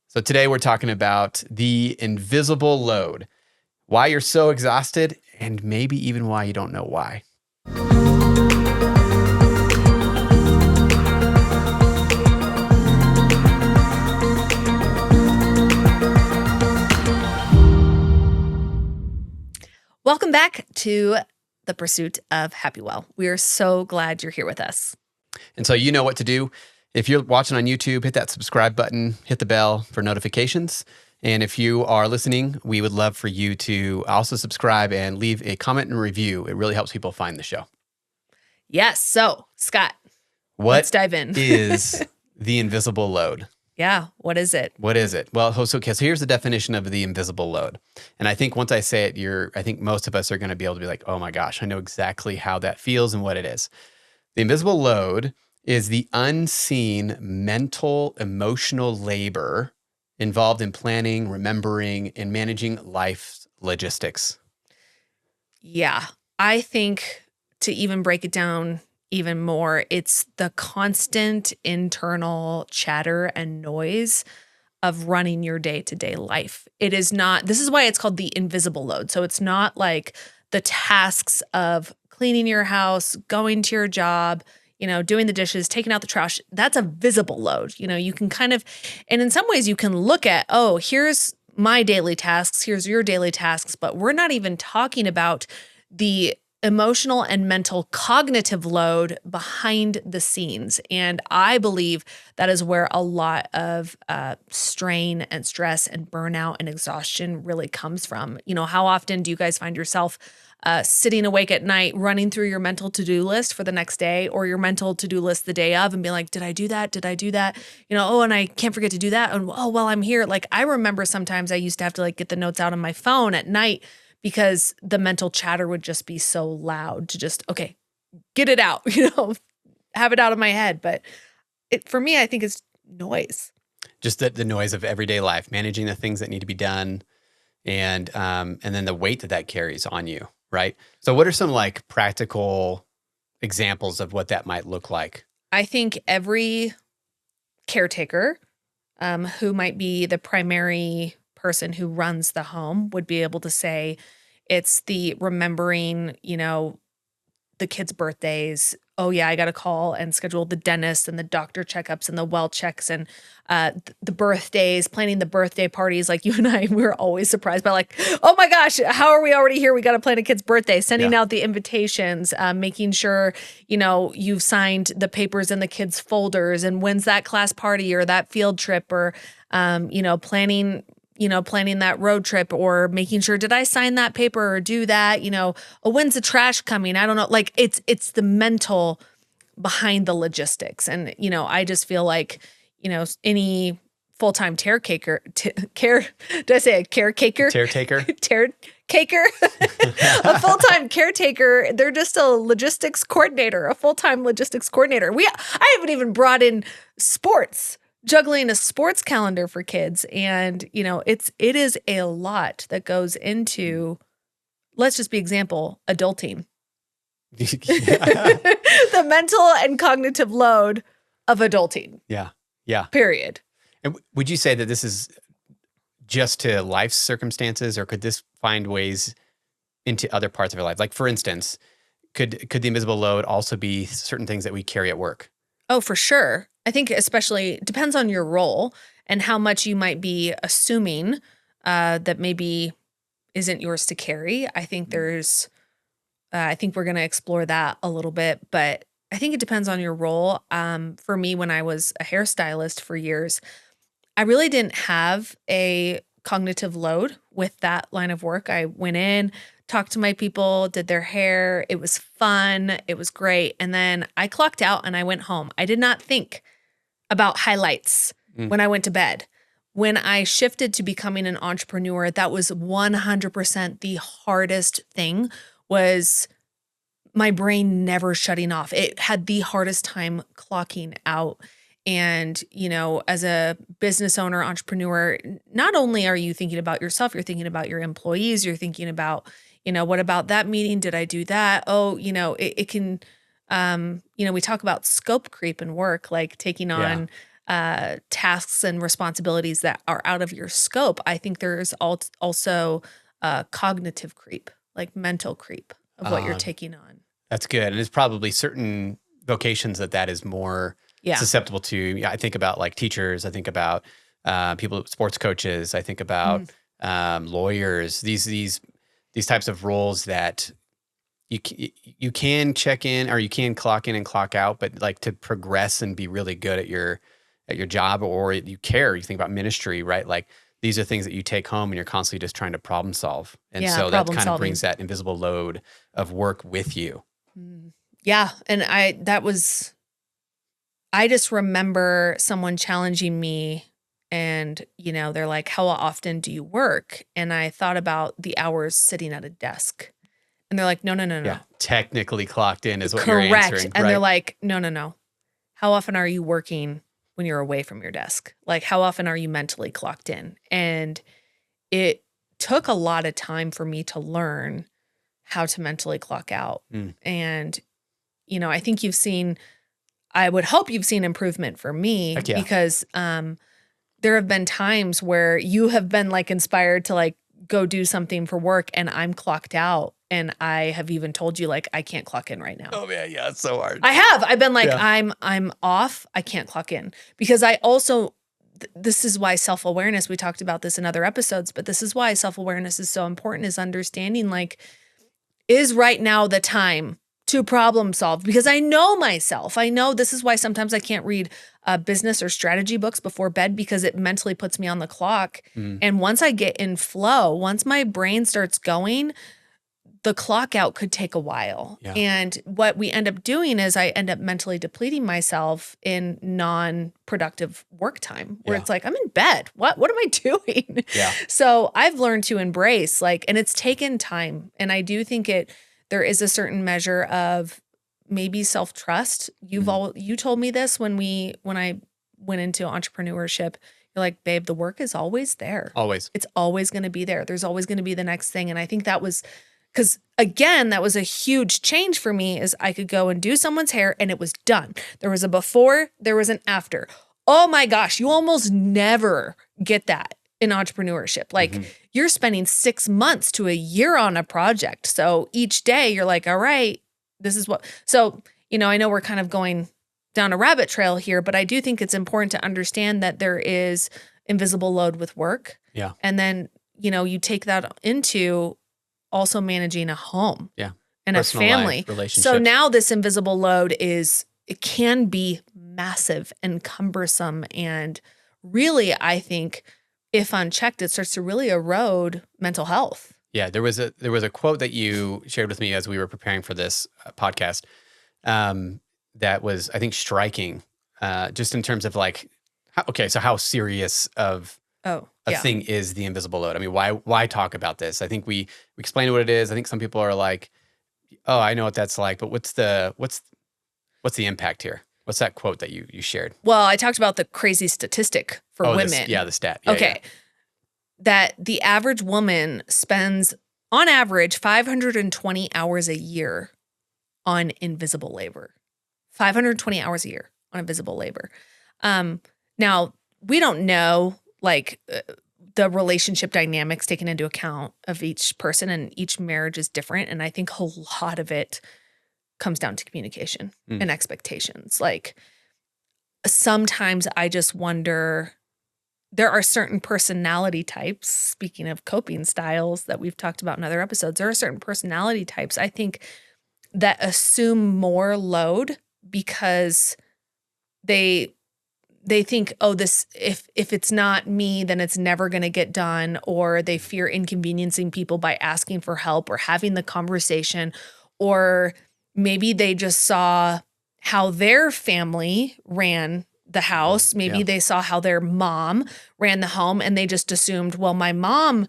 So today we're talking about the invisible load, why you're so exhausted, and maybe even why you don't know why. Welcome back to The Pursuit of Happy Well. We are so glad you're here with us. And so you know what to do. If you're watching on YouTube, hit that subscribe button, hit the bell for notifications. And if you are listening, we would love for you to also subscribe and leave a comment and review. It really helps people find the show. Yes. So, Scott, let's dive in. What is the invisible load? Yeah. What is it? What is it? Well, so here's the definition of the invisible load. And I think once I say it, I think most of us are going to be able to be like, oh my gosh, I know exactly how that feels and what it is. The invisible load is the unseen mental, emotional labor involved in planning, remembering, and managing life's logistics. Yeah. I think to even break it down even more, it's the constant internal chatter and noise of running your day-to-day life. It is not, this is why it's called the invisible load. So it's not like the tasks of cleaning your house, going to your job, doing the dishes, taking out the trash. That's a visible load. You can kind of, and in some ways you can look at, oh, here's my daily tasks, here's your daily tasks, but we're not even talking about the emotional and mental cognitive load behind the scenes. And I believe that is where a lot of strain and stress and burnout and exhaustion really comes from. How often do you guys find yourself sitting awake at night, running through your mental to-do list for the next day or your mental to-do list the day of and being like, did I do that? Did I do that? Oh, and I can't forget to do that. And oh, well, I'm here. Like, I remember sometimes I used to have to get the notes out on my phone at night because the mental chatter would just be so loud to just, okay, get it out, have it out of my head. But for me, I think it's noise. Just the noise of everyday life, managing the things that need to be done, and then the weight that carries on you, right? So what are some practical examples of what that might look like? I think every caretaker who might be the primary person who runs the home would be able to say it's the remembering, the kids' birthdays. Oh yeah, I got to call and schedule the dentist and the doctor checkups and the well checks and the birthdays, planning the birthday parties. Like you and I, we're always surprised by oh my gosh, how are we already here? We got to plan a kid's birthday, sending out the invitations, making sure, you've signed the papers in the kids' folders and when's that class party or that field trip or, planning that road trip or making sure, did I sign that paper or do that? Oh, when's the trash coming? I don't know. It's the mental behind the logistics. And, I just feel like, any full-time caretaker, did I say a caretaker? Caretaker. Caretaker. A full-time caretaker. They're just a logistics coordinator, a full-time logistics coordinator. I haven't even brought in sports. Juggling a sports calendar for kids. And, it is a lot that goes into, let's just be example, adulting. The mental and cognitive load of adulting. Yeah. Yeah. Period. And would you say that this is just to life's circumstances, or could this find ways into other parts of our life? Like, for instance, could the invisible load also be certain things that we carry at work? Oh, for sure. I think especially depends on your role and how much you might be assuming that maybe isn't yours to carry. I think I think we're going to explore that a little bit, but I think it depends on your role. For me, when I was a hairstylist for years, I really didn't have a cognitive load with that line of work. I went in, talked to my people, did their hair. It was fun. It was great. And then I clocked out and I went home. I did not think about highlights when I went to bed. When I shifted to becoming an entrepreneur, that was 100% the hardest thing, was my brain never shutting off. It had the hardest time clocking out. And, as a business owner, entrepreneur, not only are you thinking about yourself, you're thinking about your employees, you're thinking about, what about that meeting? Did I do that? Oh, it can, we talk about scope creep in work, like taking on tasks and responsibilities that are out of your scope, I think there's also cognitive creep, like mental creep of what you're taking on. That's good. And there's probably certain vocations that is more susceptible to. Yeah, I think about like teachers. I think about people, sports coaches. I think about lawyers. These types of roles that you can check in or you can clock in and clock out, but like to progress and be really good at your job, or you think about ministry, right? Like these are things that you take home and you're constantly just trying to problem solve. And so that kind of brings that invisible load of work with you. Yeah. And I just remember someone challenging me and, they're like, how often do you work? And I thought about the hours sitting at a desk. And they're like, no. Yeah, technically clocked in is what you're answering. Correct. And they're like, no. How often are you working when you're away from your desk? Like, how often are you mentally clocked in? And it took a lot of time for me to learn how to mentally clock out. And, I think I would hope you've seen improvement for me because there have been times where you have been like inspired to like go do something for work and I'm clocked out. And I have even told you like, I can't clock in right now. Oh man. Yeah. It's so hard. I've been like, I'm off. I can't clock in because I also, this is why self-awareness, we talked about this in other episodes, but this is why self-awareness is so important, is understanding like, is right now the time to problem solve? Because I know myself. I know this is why sometimes I can't read business or strategy books before bed because it mentally puts me on the clock. And once I get in flow, once my brain starts going, the clock out could take a while. Yeah. And what we end up doing is I end up mentally depleting myself in non-productive work time where it's like, I'm in bed. What am I doing? Yeah. So I've learned to embrace and it's taken time. And I do think there is a certain measure of maybe self-trust. You told me this when I went into entrepreneurship. You're like, babe, the work is always there. Always. It's always going to be there. There's always going to be the next thing. And I think that was because, again, that was a huge change for me is I could go and do someone's hair and it was done. There was a before, there was an after. Oh my gosh, you almost never get that in entrepreneurship. Like you're spending 6 months to a year on a project. So each day you're like, all right, this is what. So, I know we're kind of going down a rabbit trail here, but I do think it's important to understand that there is invisible load with work. Yeah. And then, you take that into also managing a home and personal a family. Life, relationships. So now this invisible load it can be massive and cumbersome. And really, I think if unchecked, it starts to really erode mental health. Yeah. There was a quote that you shared with me as we were preparing for this podcast that was, I think, striking just in terms of like, how serious of a thing is the invisible load? I mean, why talk about this? I think we explain what it is. I think some people are like, oh, I know what that's like, but what's the impact here? What's that quote that you shared? Well, I talked about the crazy statistic for women. The stat. Yeah, okay. Yeah. That the average woman spends on average 520 hours a year on invisible labor. 520 hours a year on invisible labor. Now we don't know the relationship dynamics taken into account of each person, and each marriage is different. And I think a lot of it comes down to communication and expectations. Like sometimes I just wonder, there are certain personality types, speaking of coping styles that we've talked about in other episodes, there are certain personality types I think that assume more load because they think, oh, this if it's not me, then it's never going to get done, or they fear inconveniencing people by asking for help or having the conversation, or maybe they just saw how their family ran the house. Maybe they saw how their mom ran the home and they just assumed, well, my mom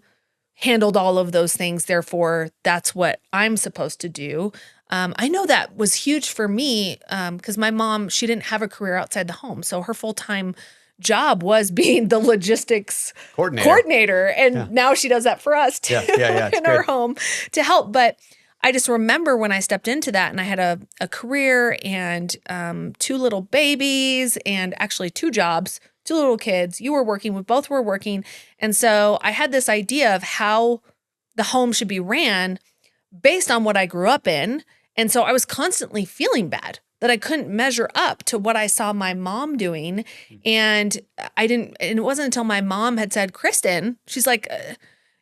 handled all of those things, therefore that's what I'm supposed to do. I know that was huge for me because my mom, she didn't have a career outside the home. So her full-time job was being the logistics coordinator. And now she does that for us too in our home to help. But I just remember when I stepped into that and I had a career and 2 little babies and actually 2 jobs, 2 little kids. You were working, we both were working. And so I had this idea of how the home should be ran based on what I grew up in. And so I was constantly feeling bad that I couldn't measure up to what I saw my mom doing. And and it wasn't until my mom had said, Kristen, she's like,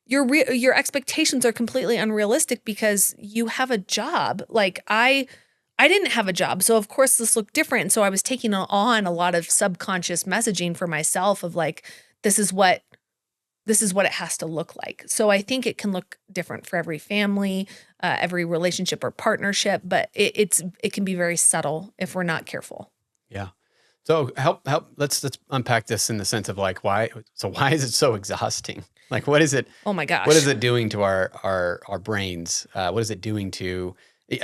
your expectations are completely unrealistic because you have a job. Like I didn't have a job. So of course this looked different. So I was taking on a lot of subconscious messaging for myself of like, this is what it has to look like. So I think it can look different for every family, every relationship or partnership, but it can be very subtle if we're not careful. Yeah. So help. Let's unpack this in the sense of like why is it so exhausting? Like what is it? Oh my gosh. What is it doing to our brains? What is it doing to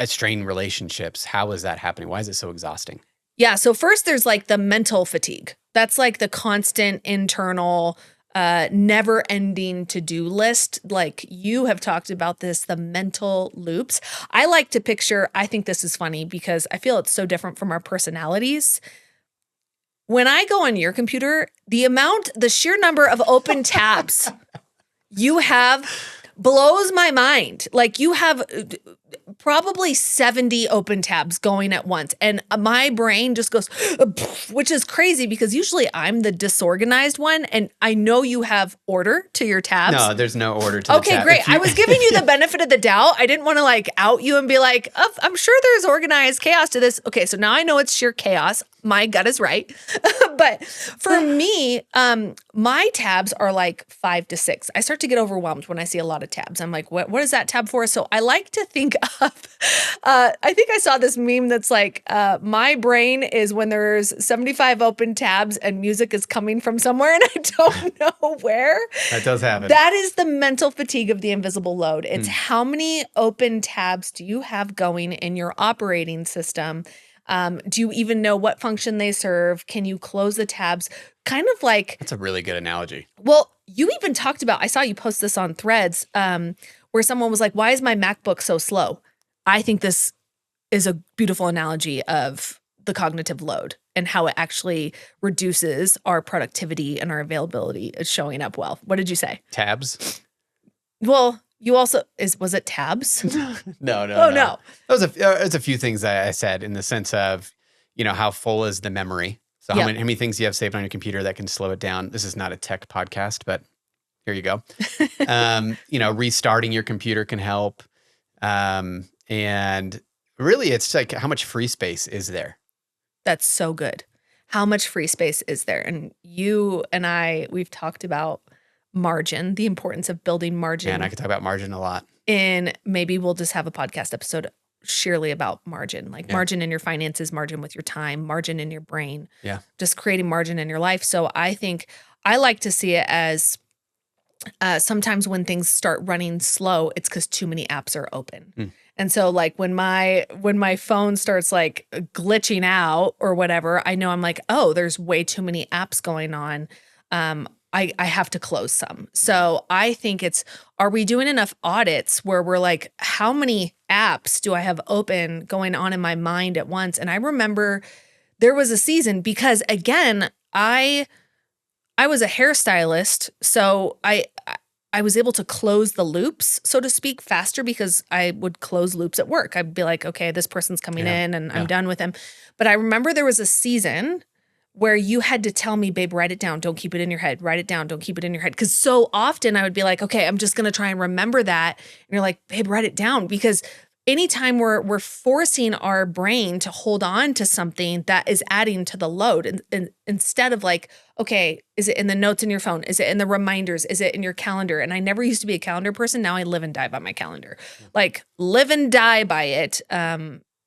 strained relationships? How is that happening? Why is it so exhausting? Yeah. So first there's like the mental fatigue. That's like the constant internal never ending to-do list. Like you have talked about this, the mental loops. I like to picture, I think this is funny because I feel it's so different from our personalities. When I go on your computer, the sheer number of open tabs you have blows my mind. Like you have probably 70 open tabs going at once. And my brain just goes, which is crazy because usually I'm the disorganized one. And I know you have order to your tabs. No, there's no order to the tab. Okay, great. I was giving you the benefit of the doubt. I didn't want to like out you and be like, oh, I'm sure there's organized chaos to this. Okay, so now I know it's sheer chaos. My gut is right. But for me, my tabs are like 5 to 6. I start to get overwhelmed when I see a lot of tabs. I'm like, what is that tab for? So I like to think of, I think I saw this meme that's like, my brain is when there's 75 open tabs and music is coming from somewhere and I don't know where. That does happen. That is the mental fatigue of the invisible load. It's how many open tabs do you have going in your operating system? Do you even know what function they serve? Can you close the tabs? Kind of like... That's a really good analogy. Well, you even talked about, I saw you post this on Threads, where someone was like, why is my MacBook so slow? I think this is a beautiful analogy of the cognitive load and how it actually reduces our productivity and our availability of showing up well. What did you say? Tabs? Well... You also, was it tabs? No. Oh, no. There's a few things that I said in the sense of, how full is the memory? So how many things you have saved on your computer that can slow it down? This is not a tech podcast, but here you go. Restarting your computer can help. And really it's like how much free space is there? That's so good. How much free space is there? And you and I, we've talked about margin, the importance of building margin. And I could talk about margin a lot. And maybe we'll just have a podcast episode sheerly about margin, like margin in your finances, margin with your time, margin in your brain. Yeah. Just creating margin in your life. So I think I like to see it as sometimes when things start running slow, it's because too many apps are open. And so like when my phone starts like glitching out or whatever, I know I'm like, oh, there's way too many apps going on. I have to close some. So I think are we doing enough audits where we're like, how many apps do I have open going on in my mind at once? And I remember there was a season because again, I was a hairstylist. So I was able to close the loops, so to speak, faster because I would close loops at work. I'd be like, okay, this person's coming in and I'm done with him. But I remember there was a season where you had to tell me, babe, write it down. Don't keep it in your head. Write it down. Don't keep it in your head. Because so often I would be like, okay, I'm just going to try and remember that. And you're like, babe, write it down. Because anytime we're forcing our brain to hold on to something that is adding to the load and instead of like, okay, is it in the notes in your phone? Is it in the reminders? Is it in your calendar? And I never used to be a calendar person. Now I live and die by my calendar. Like live and die by it.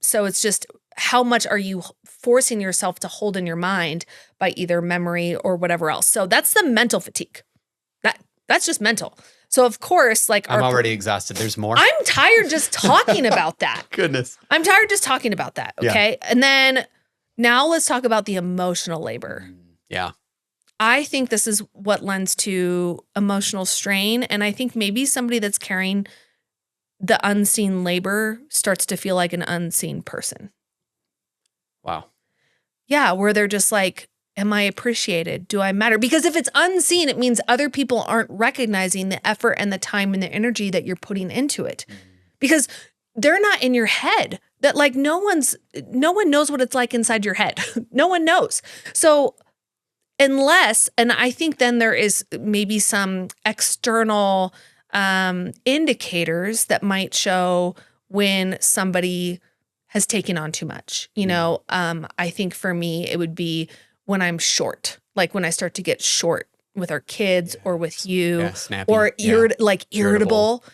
So it's just how much are you forcing yourself to hold in your mind by either memory or whatever else. So that's the mental fatigue. That's just mental. So of course, like I'm already exhausted. There's more. I'm tired just talking about that. Goodness. I'm tired just talking about that. Okay. Yeah. And then now let's talk about the emotional labor. Yeah. I think this is what lends to emotional strain. And I think maybe somebody that's carrying the unseen labor starts to feel like an unseen person. Wow. Yeah, where they're just like, am I appreciated? Do I matter? Because if it's unseen, it means other people aren't recognizing the effort and the time and the energy that you're putting into it. Because they're not in your head. That like no one knows what it's like inside your head. No one knows. So unless, and I think then there is maybe some external indicators that might show when somebody has taken on too much. You know, I think for me, it would be when I'm short, like when I start to get short with our kids or with you, snappy. or irritable.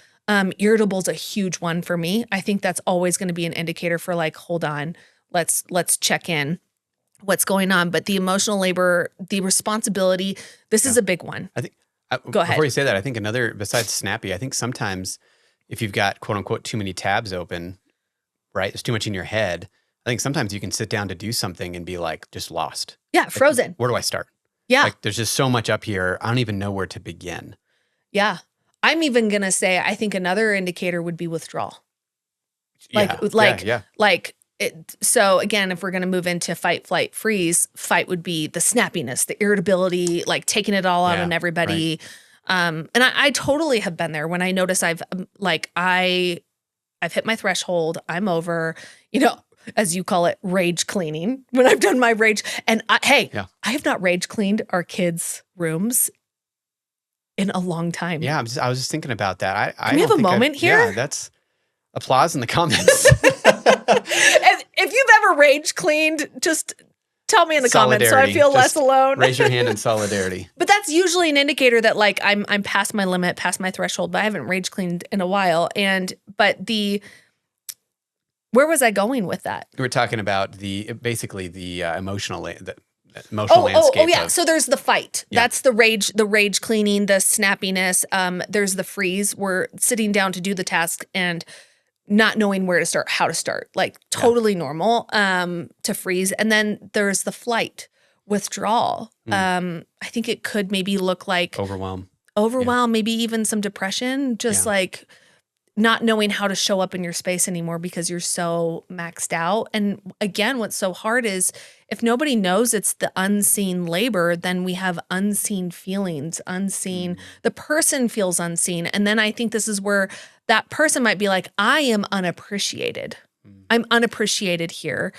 Irritable's a huge one for me. I think that's always going to be an indicator for like, hold on, let's check in what's going on. But the emotional labor, the responsibility, this is a big one. I think Go ahead. Before you say that, I think another, besides snappy, I think sometimes if you've got quote unquote too many tabs open, right? There's too much in your head. I think sometimes you can sit down to do something and be like just lost. Yeah, frozen. Like, where do I start? Yeah. Like there's just so much up here. I don't even know where to begin. Yeah. I'm even going to say, I think another indicator would be withdrawal. So again, if we're going to move into fight, flight, freeze, fight would be the snappiness, the irritability, like taking it all out on everybody. Right. And I totally have been there when I notice I've hit my threshold. I'm over, as you call it, rage cleaning, when I've done my rage. And I have not rage cleaned our kids' rooms in a long time. Yeah, I was just thinking about that. Can we have a moment here? Yeah, that's applause in the comments. If you've ever rage cleaned, just tell me in the comments so I feel less alone. Raise your hand in solidarity. But that's usually an indicator that like I'm past my limit, past my threshold, but I haven't rage cleaned in a while. Where was I going with that? We were talking about the emotional landscape. Oh yeah. So there's the fight. Yeah. That's the rage cleaning, the snappiness. There's the freeze. We're sitting down to do the task and not knowing where to start, how to start, like totally normal to freeze. And then there's the flight, withdrawal. I think it could maybe look like overwhelm, maybe even some depression, just like not knowing how to show up in your space anymore because you're so maxed out. And again, what's so hard is if nobody knows it's the unseen labor, then we have unseen feelings, the person feels unseen. And then I think this is where that person might be like, I am unappreciated. I'm unappreciated here.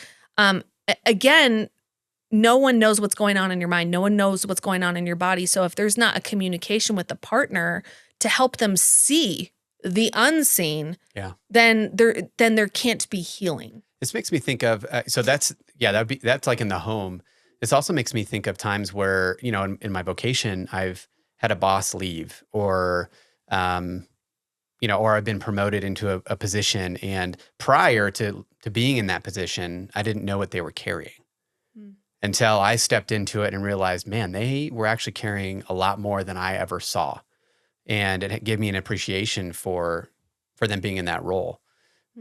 Again, no one knows what's going on in your mind. No one knows what's going on in your body. So if there's not a communication with the partner to help them see the unseen, then there can't be healing. This makes me think of, that's like in the home. This also makes me think of times where, in my vocation, I've had a boss leave or I've been promoted into a position, and prior to being in that position, I didn't know what they were carrying until I stepped into it and realized, man, they were actually carrying a lot more than I ever saw. And it gave me an appreciation for them being in that role.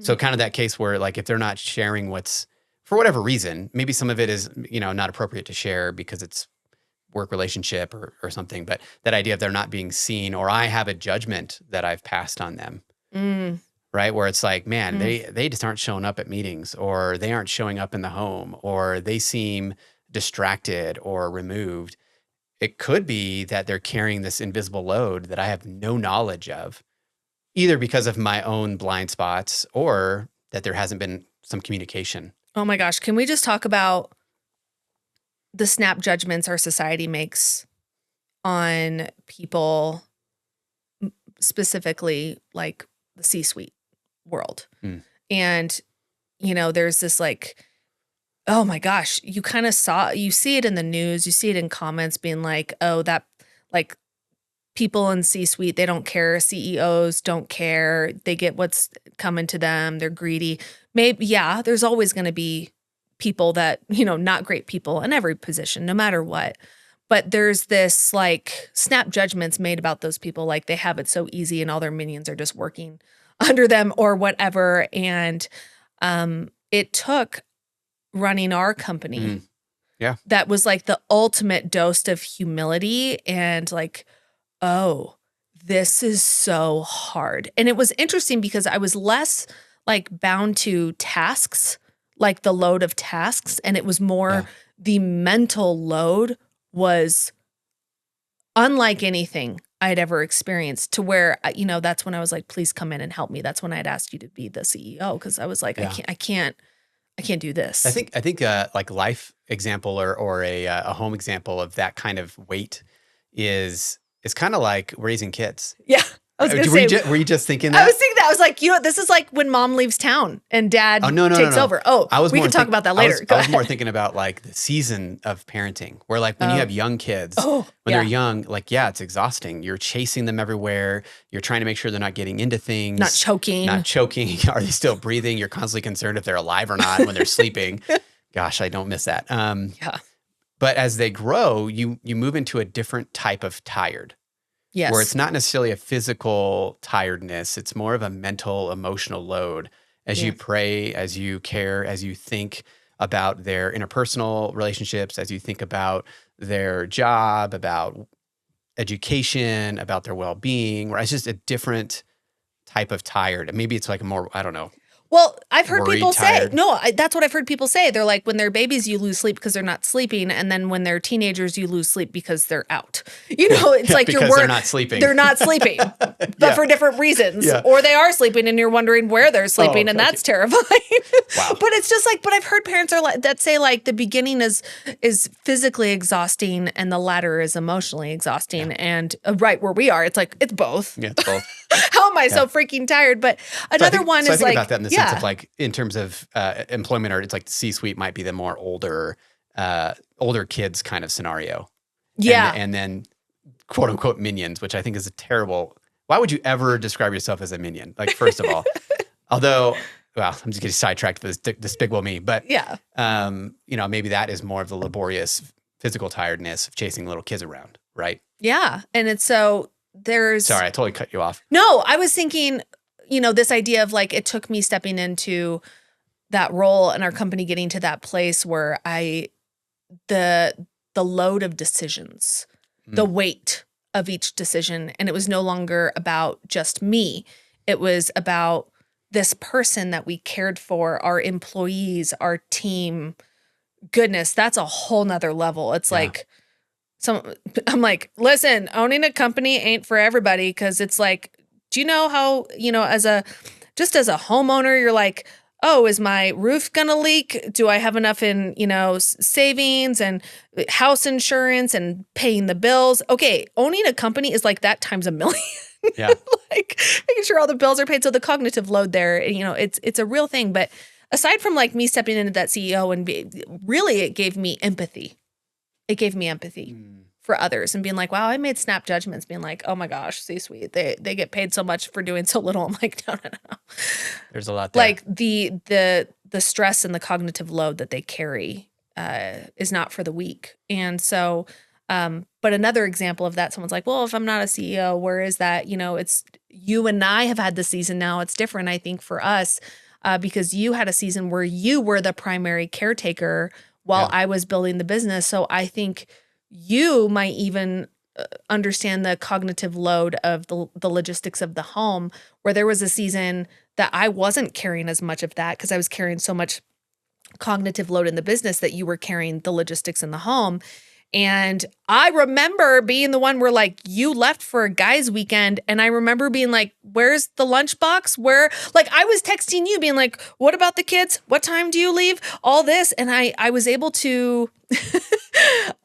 So kind of that case where like, if they're not sharing what's, for whatever reason, maybe some of it is, not appropriate to share because it's work relationship or something, but that idea of they're not being seen, or I have a judgment that I've passed on them, right? Where it's like, man, they just aren't showing up at meetings, or they aren't showing up in the home, or they seem distracted or removed. It could be that they're carrying this invisible load that I have no knowledge of, either because of my own blind spots or that there hasn't been some communication. Oh my gosh. Can we just talk about the snap judgments our society makes on people, specifically like the C-suite world? And, there's this like, oh my gosh, you see it in the news, you see it in comments being like, oh, that like people in C-suite, they don't care. CEOs don't care. They get what's coming to them. They're greedy. Maybe, there's always going to be people that, not great people in every position, no matter what. But there's this like snap judgments made about those people. Like they have it so easy and all their minions are just working under them or whatever. And it took running our company. That was like the ultimate dose of humility and like, oh, this is so hard. And it was interesting because I was less like bound to tasks, like the load of tasks. And it was more the mental load was unlike anything I'd ever experienced, to where, that's when I was like, please come in and help me. That's when I'd asked you to be the CEO. Cause I was like, I can't do this. I think like life example or a home example of that kind of weight is kind of like raising kids. Yeah. I was going to say, were you just thinking that? I was thinking that. I was like, this is like when mom leaves town and dad takes over. Oh, we can talk about that later. I was more thinking about like the season of parenting, where like when you have young kids, when they're young, like, it's exhausting. You're chasing them everywhere. You're trying to make sure they're not getting into things. Not choking. Are they still breathing? You're constantly concerned if they're alive or not when they're sleeping. Gosh, I don't miss that. But as they grow, you move into a different type of tired. Yes. Where it's not necessarily a physical tiredness. It's more of a mental, emotional load as you pray, as you care, as you think about their interpersonal relationships, as you think about their job, about education, about their well-being, where it's just a different type of tired. Maybe it's like a more, I don't know. Well, I've heard people tired. say, that's what I've heard people say. They're like, when they're babies, you lose sleep because they're not sleeping. And then when they're teenagers, you lose sleep because they're out. It's like they're not sleeping. They're not sleeping, but for different reasons. Yeah. Or they are sleeping and you're wondering where they're sleeping. And that's terrifying. Wow. But it's just like, but I've heard parents that say like the beginning is physically exhausting and the latter is emotionally exhausting. Yeah. And right where we are, it's like, it's both. Yeah, it's both. How am I so freaking tired? But another one is I think like, about that in the sense of like, in terms of employment, or it's like the C-suite might be the more older kids kind of scenario. Yeah. And then quote unquote minions, which I think is a terrible, why would you ever describe yourself as a minion? Like, first of all, although, well, I'm just getting sidetracked with this Despicable Me, but maybe that is more of the laborious physical tiredness of chasing little kids around, right? Yeah. And it's sorry, I totally cut you off. No, I was thinking, this idea of like, it took me stepping into that role and our company getting to that place where the load of decisions, the weight of each decision. And it was no longer about just me. It was about this person that we cared for, our employees, our team. Goodness, that's a whole nother level. It's like, I'm like, listen, owning a company ain't for everybody, because it's like, do you know how, as a homeowner, you're like, oh, is my roof going to leak? Do I have enough in, savings and house insurance and paying the bills? Okay, owning a company is like that times a million. Yeah. Like making sure all the bills are paid. So the cognitive load there, it's a real thing. But aside from like me stepping into that CEO really it gave me empathy. It gave me empathy for others and being like, wow, I made snap judgments, being like, oh my gosh, C-suite, they get paid so much for doing so little. I'm like, no. There's a lot there. Like the stress and the cognitive load that they carry is not for the weak. And so, but another example of that, someone's like, well, if I'm not a CEO, where is that? It's you and I have had the season now. It's different, I think, for us because you had a season where you were the primary caretaker while I was building the business. So I think you might even understand the cognitive load of the logistics of the home, where there was a season that I wasn't carrying as much of that because I was carrying so much cognitive load in the business that you were carrying the logistics in the home. And I remember being the one where like you left for a guys' weekend, and I remember being like, where's the lunchbox? Like I was texting you being like, what about the kids? What time do you leave? All this. And I was able to,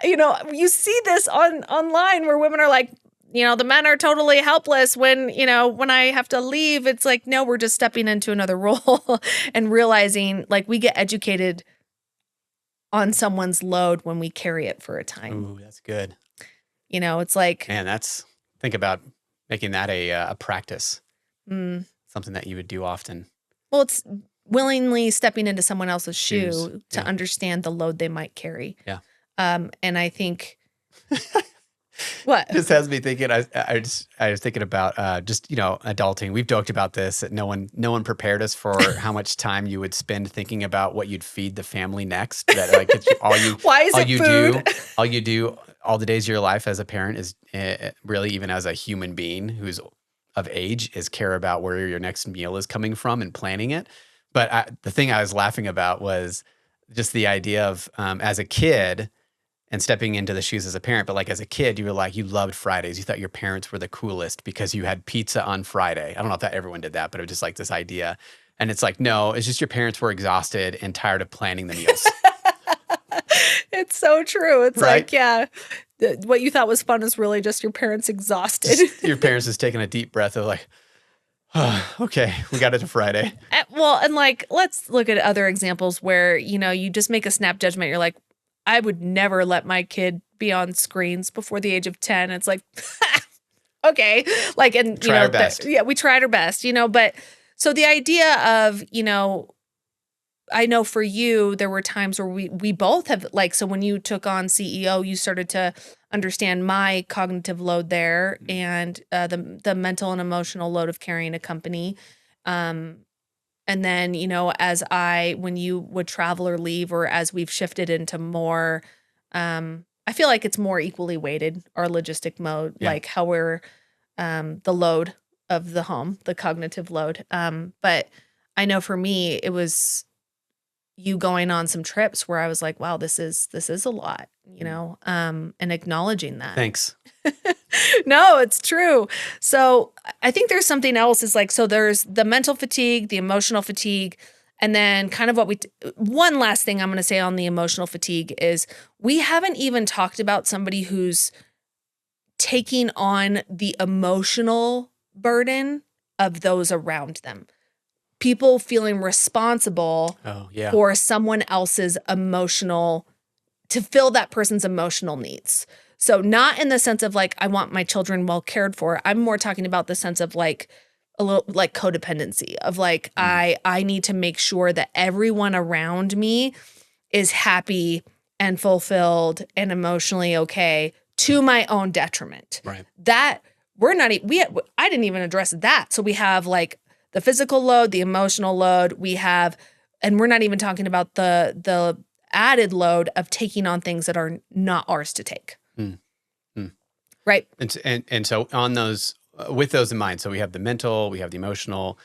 you see this online where women are like, the men are totally helpless when I have to leave. It's like, no, we're just stepping into another role and realizing like we get educated on someone's load when we carry it for a time. Ooh, that's good. It's like, man, think about making that a practice. Something that you would do often. Well, it's willingly stepping into someone else's shoe to understand the load they might carry. Yeah. And I think What? Just has me thinking. I was thinking about just adulting. We've joked about this. That no one prepared us for how much time you would spend thinking about what you'd feed the family next. That like it's Why is all it you food? do all the days of your life as a parent is really, even as a human being who's of age, is care about where your next meal is coming from and planning it. But the thing I was laughing about was just the idea of as a kid and stepping into the shoes as a parent. But like as a kid, you were like, you loved Fridays. You thought your parents were the coolest because you had pizza on Friday. I don't know if everyone did that, but it was just like this idea. And it's like, no, it's just your parents were exhausted and tired of planning the meals. It's so true. It's Right? like, yeah, what you thought was fun is really just your parents exhausted. Just your parents just taking a deep breath of like, oh, okay, we got it to Friday. Well, and like, let's look at other examples where, you just make a snap judgment. You're like, I would never let my kid be on screens before the age of 10. It's like, okay. Like, and, Try our best. yeah, we tried our best, but so the idea of, I know for you, there were times where we both have, like, so when you took on CEO, you started to understand my cognitive load there and the mental and emotional load of carrying a company. And then, when you would travel or leave, or as we've shifted into more, I feel like it's more equally weighted, our logistic mode, Yeah. like how we're the load of the home, the cognitive load. But I know for me, it was you going on some trips where I was like, wow, this is a lot, and acknowledging that. Thanks. No, it's true. So I think there's something else is like, so there's the mental fatigue, the emotional fatigue, and then kind of one last thing I'm going to say on the emotional fatigue is we haven't even talked about somebody who's taking on the emotional burden of those around them. People feeling responsible for someone else's to fill that person's emotional needs. So not in the sense of like, I want my children well cared for. I'm more talking about the sense of like a little like codependency of like, I need to make sure that everyone around me is happy and fulfilled and emotionally okay to my own detriment. Right. That I didn't even address that. So we have like the physical load, the emotional load, and we're not even talking about the added load of taking on things that are not ours to take. Right. And so on those, with those in mind, so we have the mental, we have the emotional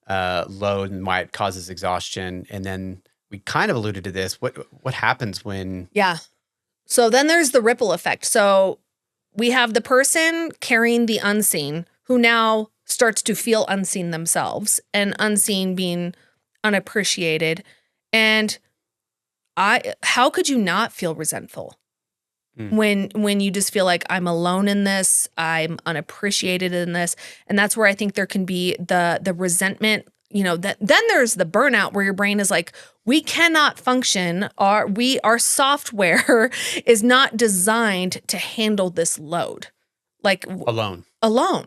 load and why it causes exhaustion. And then we kind of alluded to this. What happens when? Yeah. So then there's the ripple effect. So we have the person carrying the unseen who now starts to feel unseen themselves, and unseen being unappreciated. And how could you not feel resentful when you just feel like I'm alone in this, I'm unappreciated in this? And that's where I think there can be the resentment, then there's the burnout where your brain is like, we cannot function. Our software is not designed to handle this load. Like Alone.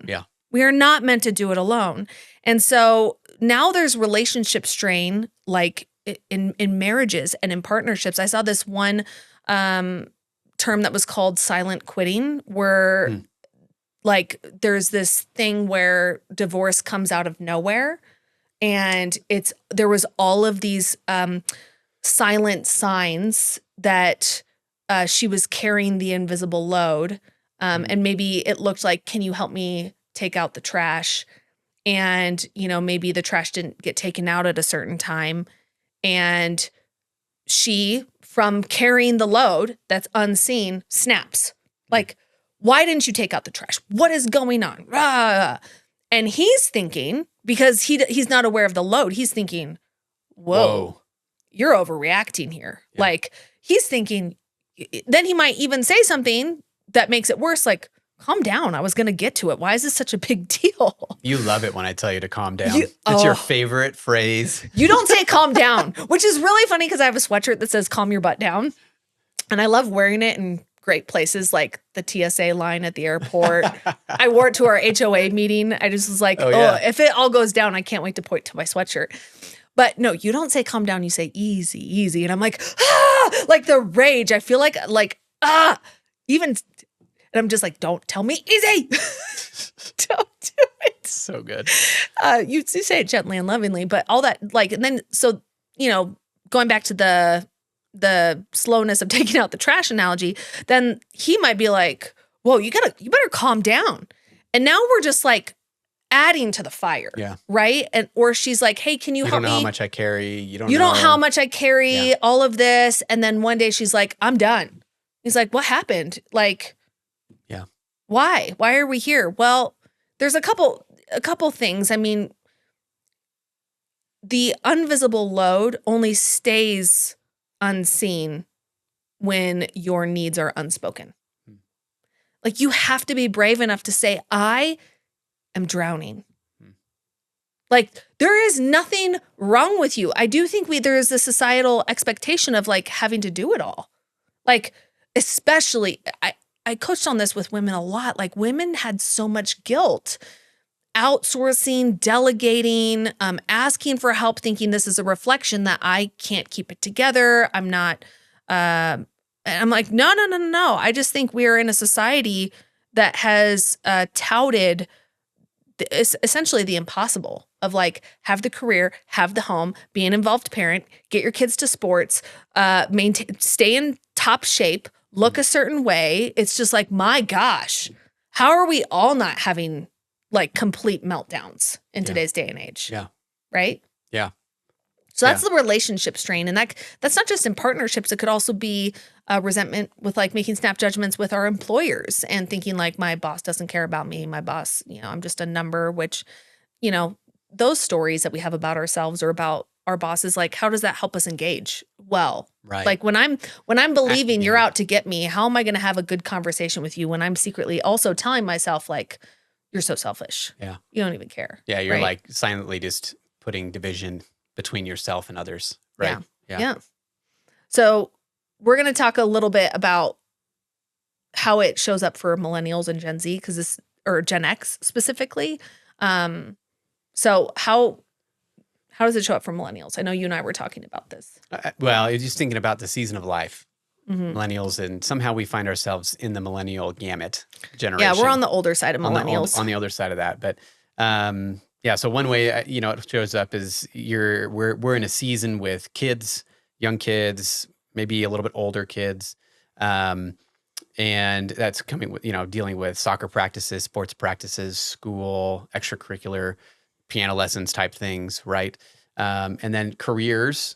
Yeah. We are not meant to do it alone. And so now there's relationship strain, like in marriages and in partnerships. I saw this one term that was called silent quitting, where like there's this thing where divorce comes out of nowhere. And there was all of these silent signs that she was carrying the invisible load. And maybe it looked like, can you help me take out the trash? And, maybe the trash didn't get taken out at a certain time. And she, from carrying the load that's unseen, snaps. Like, why didn't you take out the trash? What is going on? Rah! And he's thinking, because he's not aware of the load, he's thinking, whoa. You're overreacting here. Yeah. Like, he's thinking, then he might even say something that makes it worse, like, calm down. I was going to get to it. Why is this such a big deal? You love it when I tell you to calm down. It's your favorite phrase. You don't say calm down, which is really funny because I have a sweatshirt that says calm your butt down. And I love wearing it in great places like the TSA line at the airport. I wore it to our HOA meeting. I just was like, if it all goes down, I can't wait to point to my sweatshirt. But no, you don't say calm down. You say easy, easy. And I'm like, like the rage. I feel like, even And I'm just like, don't tell me easy. Don't do it. So good. You say it gently and lovingly, but all that, like, and then, so, going back to the slowness of taking out the trash analogy, then he might be like, whoa, you better calm down. And now we're just like adding to the fire. Yeah. Right. Or she's like, hey, can you help me? You don't know how much I carry. You don't know how much I carry, all of this. And then one day she's like, I'm done. He's like, what happened? Like, yeah. Why? Why are we here? Well, there's a couple things. I mean, the invisible load only stays unseen when your needs are unspoken. Like, you have to be brave enough to say, I am drowning. Like, there is nothing wrong with you. I do think there is a societal expectation of like having to do it all. Like, especially, I coached on this with women a lot. Like, women had so much guilt, outsourcing, delegating, asking for help, thinking this is a reflection that I can't keep it together. I'm not, and I'm like, no. I just think we are in a society that has touted essentially the impossible of like, have the career, have the home, be an involved parent, get your kids to sports, stay in top shape, look a certain way. It's just like, my gosh, how are we all not having like complete meltdowns in today's day and age? Yeah. Right? Yeah. So that's the relationship strain. And that's not just in partnerships. It could also be resentment with like making snap judgments with our employers and thinking like, my boss doesn't care about me. My boss, I'm just a number, which, those stories that we have about ourselves or about our bosses, like, how does that help us engage? Well, right. Like when I'm believing you're out to get me, how am I going to have a good conversation with you when I'm secretly also telling myself like, you're so selfish. Yeah. You don't even care. Yeah. You're like silently just putting division between yourself and others. Right. Yeah. So we're going to talk a little bit about how it shows up for millennials and Gen Z, or Gen X specifically. So how does it show up for millennials? I know you and I were talking about this. Well, I was just thinking about the season of life, millennials, and somehow we find ourselves in the millennial gamut generation. Yeah, we're on the older side of millennials. On the other side of that. But so one way, it shows up is we're in a season with kids, young kids, maybe a little bit older kids. And that's coming with, dealing with soccer practices, sports practices, school, extracurricular, piano lessons type things, right? And then careers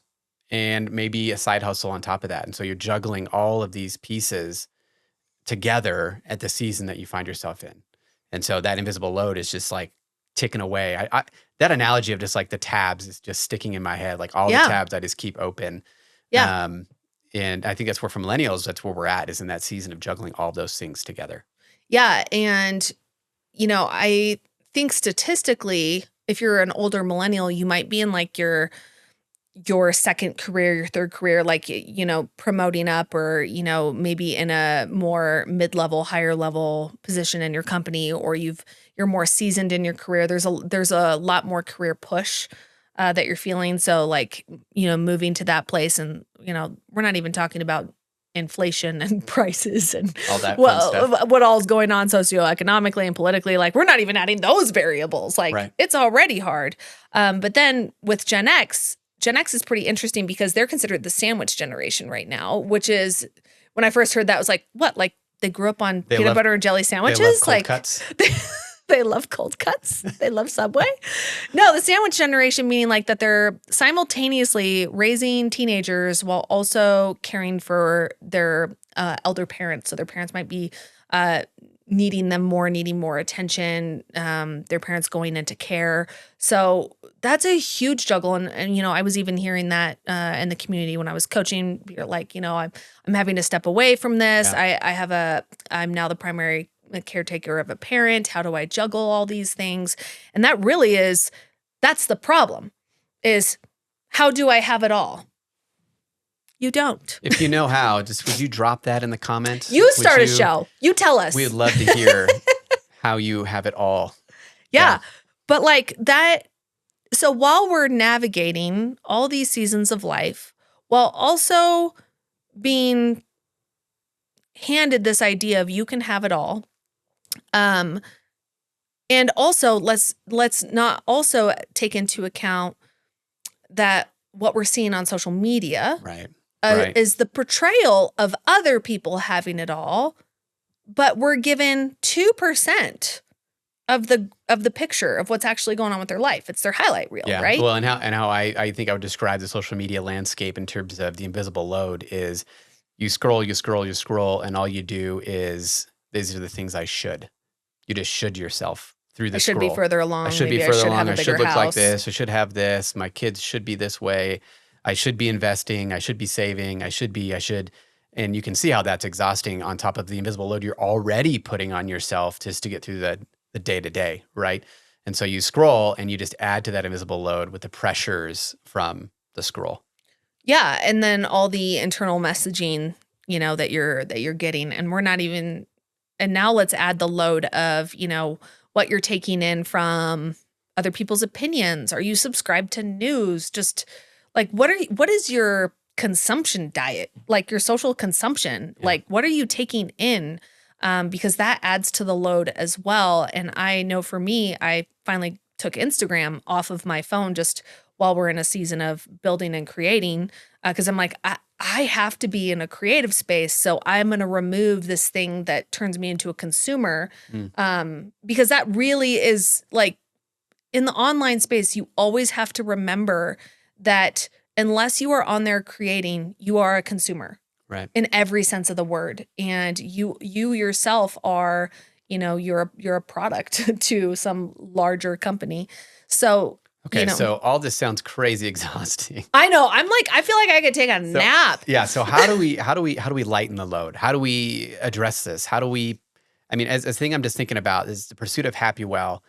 and maybe a side hustle on top of that. And so you're juggling all of these pieces together at the season that you find yourself in. And so that invisible load is just like ticking away. That analogy of just like the tabs is just sticking in my head, like all the tabs I just keep open. Yeah. And I think that's where for millennials, that's where we're at, is in that season of juggling all those things together. Yeah. And, I think statistically, if you're an older millennial, you might be in like your second career, your third career, like, promoting up or, maybe in a more mid-level, higher level position in your company, or you're more seasoned in your career. There's a lot more career push that you're feeling. So like, moving to that place, and, we're not even talking about inflation and prices and all that fun stuff. What all's going on socioeconomically and politically. Like, we're not even adding those variables. Like, It's already hard. But then with Gen X is pretty interesting because they're considered the sandwich generation right now, which is, when I first heard that, I was like, what? Like, they grew up on peanut butter and jelly sandwiches? They love cold cuts. They love cold cuts. They love Subway. No, the sandwich generation, meaning like that they're simultaneously raising teenagers while also caring for their elder parents. So their parents might be needing more attention, their parents going into care. So that's a huge juggle. And I was even hearing that in the community when I was coaching. You're like, I'm having to step away from this. Yeah. I'm now the primary caretaker of a parent. How do I juggle all these things? And that really that's the problem, is how do I have it all? You don't. If you know how, would you drop that in the comments? You start a show. You tell us. We'd love to hear how you have it all. Yeah. But like that, so while we're navigating all these seasons of life, while also being handed this idea of you can have it all. And also let's not also take into account that what we're seeing on social media Right. Right. is the portrayal of other people having it all, but we're given 2% of the picture of what's actually going on with their life. It's their highlight reel, Yeah. right? Well, and how I think I would describe the social media landscape in terms of the invisible load is you scroll, you scroll, you scroll, and all you do is these are the things I should. You just should yourself through the I should be scroll. further I along. should be Maybe I further should along. have a I bigger should look like house. this. I should have this. My kids should be this way. I should be investing. I should be saving. I should. And you can see how that's exhausting on top of the invisible load you're already putting on yourself just to get through the day to day, right? And so you scroll and you just add to that invisible load with the pressures from the scroll. Yeah, and then all the internal messaging, that you're getting, and we're not even. And now let's add the load of, what you're taking in from other people's opinions. Are you subscribed to news? Just like what is your consumption diet? Like your social consumption? Yeah. Like what are you taking in? Because that adds to the load as well. And I know for me, I finally took Instagram off of my phone just while we're in a season of building and creating, because I'm like, I have to be in a creative space. So I'm going to remove this thing that turns me into a consumer, because that really is like in the online space, you always have to remember that unless you are on there creating, you are a consumer. Right. In every sense of the word. And you yourself are, you're a product to some larger company. So, Okay, so all this sounds crazy exhausting. I know. I'm like, I feel like I could take a nap. Yeah. So how do we lighten the load? How do we address this? How do we? I mean, as a thing I'm just thinking about is the pursuit of happy well.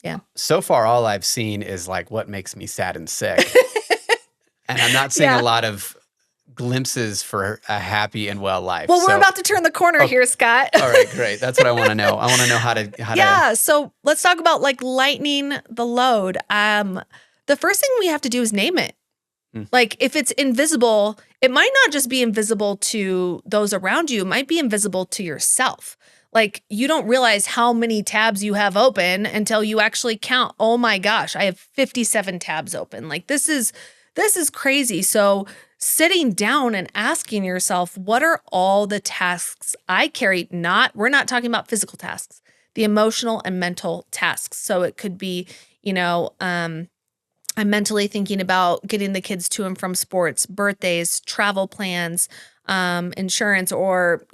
Yeah. So far, all I've seen is like what makes me sad and sick, and I'm not seeing a lot of glimpses for a happy and well life. Well, we're about to turn the corner here, Scott. All right, great. That's what I want to know. I want to know how to. Yeah. So let's talk about like lightening the load. The first thing we have to do is name it. Like if it's invisible, it might not just be invisible to those around you. It might be invisible to yourself. Like you don't realize how many tabs you have open until you actually count. Oh my gosh, I have 57 tabs open. Like this is crazy. So sitting down and asking yourself, what are all the tasks I carry? We're not talking about physical tasks, the emotional and mental tasks. So it could be, I'm mentally thinking about getting the kids to and from sports, birthdays, travel plans, insurance, or,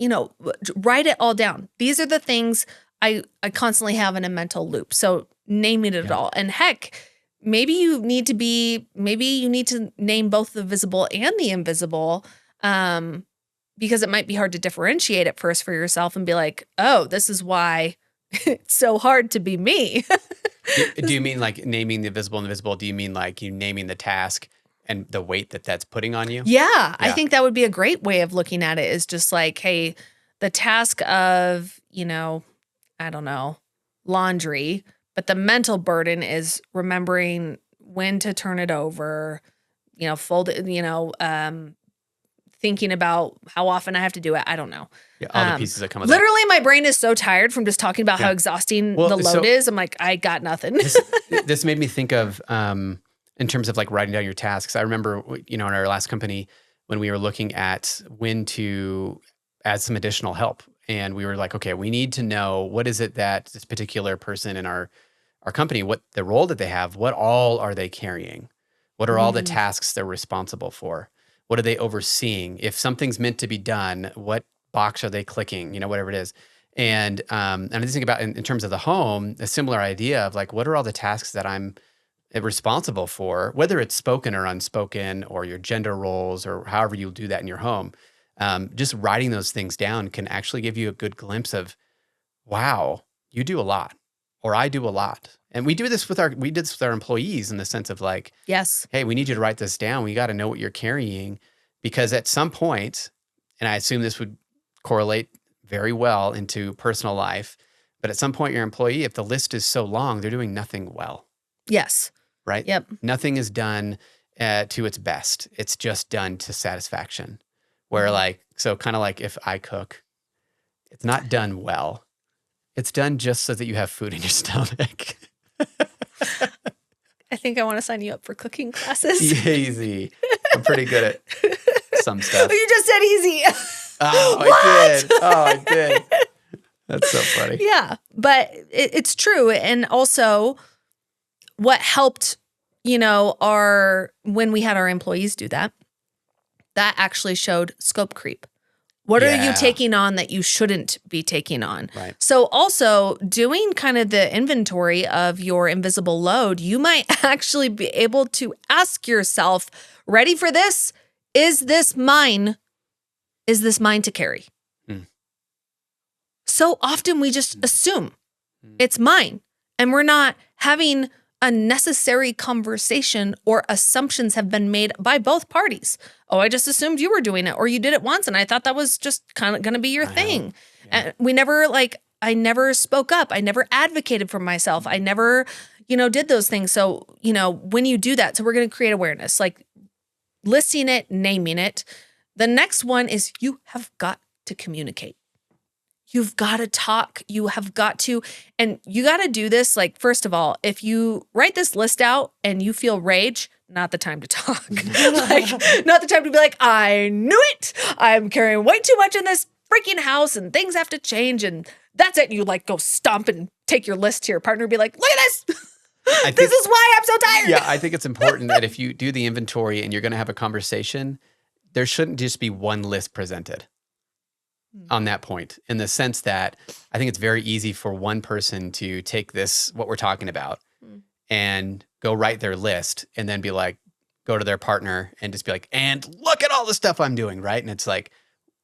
write it all down. These are the things I constantly have in a mental loop. So naming it all. And heck, maybe you need to name both the visible and the invisible, because it might be hard to differentiate at first for yourself and be like, oh, this is why it's so hard to be me. Do you mean like naming the visible and the visible? Do you mean like you naming the task and the weight that's putting on you? Yeah, I think that would be a great way of looking at it, is just like, hey, the task of, I don't know, laundry, but the mental burden is remembering when to turn it over, fold it, thinking about how often I have to do it. I don't know. Yeah, all the pieces that come with literally, my brain is so tired from just talking about how exhausting the load is. I'm like, I got nothing. This made me think of, in terms of like writing down your tasks. I remember, in our last company when we were looking at when to add some additional help. And we were like, okay, we need to know what is it that this particular person in our company, what the role that they have, what all are they carrying? What are all the tasks they're responsible for? What are they overseeing? If something's meant to be done, what box are they clicking? Whatever it is. And I just think about in terms of the home, a similar idea of like, what are all the tasks that I'm responsible for, whether it's spoken or unspoken, or your gender roles, or however you do that in your home. Just writing those things down can actually give you a good glimpse of, wow, you do a lot, or I do a lot. And we did this with our employees in the sense of like, yes, hey, we need you to write this down. We got to know what you're carrying, because at some point, and I assume this would correlate very well into personal life, but at some point your employee, if the list is so long, they're doing nothing well. Yes. Right? Yep. Nothing is done to its best. It's just done to satisfaction. Where like, so kind of like if I cook It's not done well. It's done just so that you have food in your stomach. I think I want to sign you up for cooking classes. Easy. I'm pretty good at some stuff. You just said easy. Oh, I did. That's so funny. Yeah, but it's true. And also what helped, when we had our employees do that actually showed scope creep. What are you taking on that you shouldn't be taking on? Right. So also doing kind of the inventory of your invisible load, you might actually be able to ask yourself, ready for this? Is this mine? Is this mine to carry? So often we just assume it's mine, and we're not having a necessary conversation, or assumptions have been made by both parties. Oh, I just assumed you were doing it, or you did it once and I thought that was just kind of going to be your thing. Yeah. And we never I never spoke up. I never advocated for myself. I never, did those things. So, when you do that, so we're going to create awareness, like listing it, naming it. The next one is you have got to communicate. You've got to talk. You have got to, and you got to do this. Like, first of all, if you write this list out and you feel rage, not the time to talk. Not the time to be like, I knew it. I'm carrying way too much in this freaking house and things have to change. And that's it. And you go stomp and take your list to your partner and be like, look at this. This is why I'm so tired. Yeah, I think it's important that if you do the inventory and you're going to have a conversation, there shouldn't just be one list presented on that point, in the sense that I think it's very easy for one person to take this, what we're talking about, and go write their list and then be like, go to their partner and just be like, and look at all the stuff I'm doing, right? And it's like,